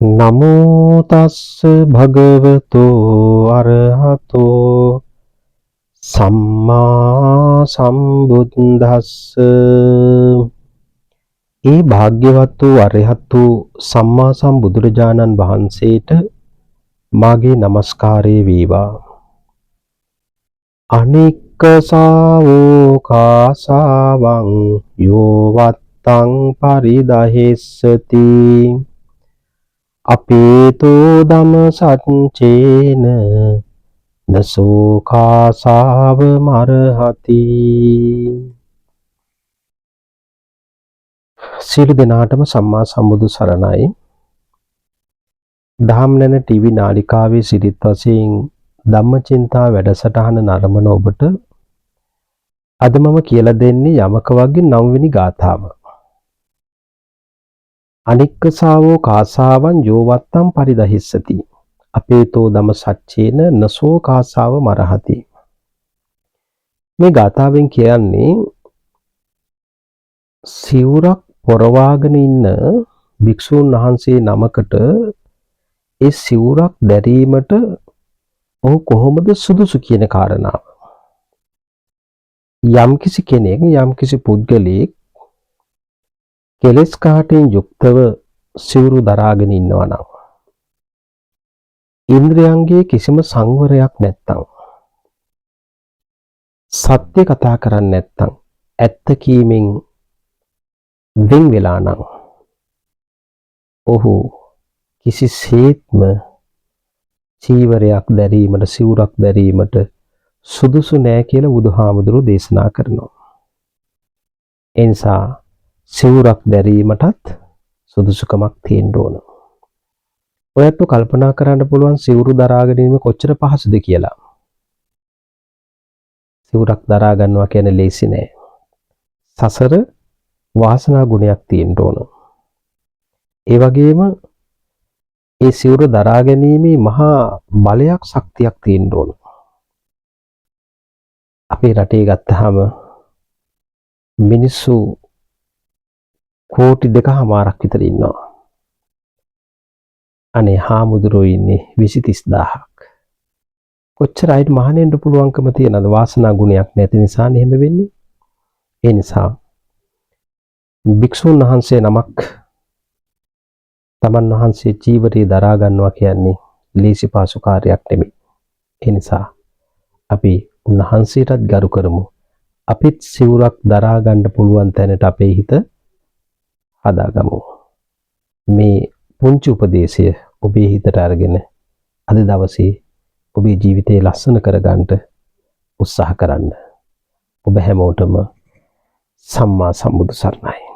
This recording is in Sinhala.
නමෝ තස්ස භගවතෝ අරහතෝ සම්මා සම්බුද්දස්ස. ඒ භාග්‍යවත් වූ අරහත් වූ සම්මා සම්බුදුරජාණන් වහන්සේට මාගේ නමස්කාරය වේවා. අනික්ක සාවෝ කාසාවං යෝවත්තං පරිදහෙස්සති අපේතෝ දම සච්චේන නසෝ කාසාව මරහති. සියලු දෙනාටම සම්මා සම්බුදු සරණයි. දහම් නැන ටීවී නාලිකාවේ සිරිත් වශයෙන් ධම්මචින්තා වැඩසටහන නරඹන ඔබට අද මම කියලා දෙන්නේ යමක වගේ 9 වෙනි ගාථාව. අනික්ක සාවෝ කාසාවන් යෝවත්තම් පරිදහිස්සති අපේතෝ දම සච්චේන නසෝ කාසාව මරහති. මේ ගාථාවෙන් කියන්නේ සිවුරක් පොරවාගෙන ඉන්න භික්ෂූන් වහන්සේ නමකට ඒ සිවුරක් දැරීමට ඔහු කොහොමද සුදුසු කියන කාරණාව. යම්කිසි කෙනෙක් යම්කිසි පුද්ගලයෙක් කෙලෙස් කාටෙන් යුක්තව සිවුරු දරාගෙන ඉන්නවා නම්, ඉන්ද්‍රයන්ගේ කිසිම සංවරයක් නැත්තම්, සත්‍ය කතා කරන්නේ නැත්තම්, ඇත්ත කීමෙන් වෙන් වෙලා නම් ඔහු කිසිසේත්ම චීවරයක් දැරීමට, සිවුරක් දැරීමට සුදුසු නෑ කියලා බුදුහාමුදුරුවෝ දේශනා කරනවා. ඒ නිසා සිවුරක් දැරීමටත් සුදුසුකමක් තියෙන්න ඕන. ඔයත් කල්පනා කරන්න පුළුවන් සිවුරු දරාගෙන ඉන්න කොච්චර පහසුද කියලා. සිවුරක් දරා ගන්නවා කියන්නේ ලේසි නෑ. සසර වාසනා ගුණයක් තියෙන්න ඕන. ඒ වගේම ඒ සිවුර දරා ගැනීමේ මහා බලයක්, ශක්තියක් තියෙන්න ඕන. අපේ රටේ ගත්තාම මිනිස්සු කෝටි 2.5ක් විතර ඉන්නවා. අනේ හාමුදුරුවෝ ඉන්නේ 20-30,000ක්. කොච්චර අයට මහණෙන්න පුළුවන්කම තියනද? වාසනා ගුණයක් නැති නිසා නෙමෙ එහෙම වෙන්නේ. ඒ නිසා භික්ෂුන් වහන්සේ නමක් තමන් වහන්සේ ජීවිතේ දරා ගන්නවා කියන්නේ ලීසි පාසු කාර්යයක් නෙමෙයි. ඒ නිසා අපි උන්වහන්සේටත් ගරු කරමු. අපිත් සිවුරක් දරා ගන්න පුළුවන් තැනට අපේ හිත හදාගමු. මේ පුංචි උපදේශය ඔබේ හිතට අරගෙන අද දවසේ ඔබේ ජීවිතේ ලස්සන කරගන්න උත්සාහ කරන්න. ඔබ හැමෝටම සම්මා සම්බුදු සරණයි.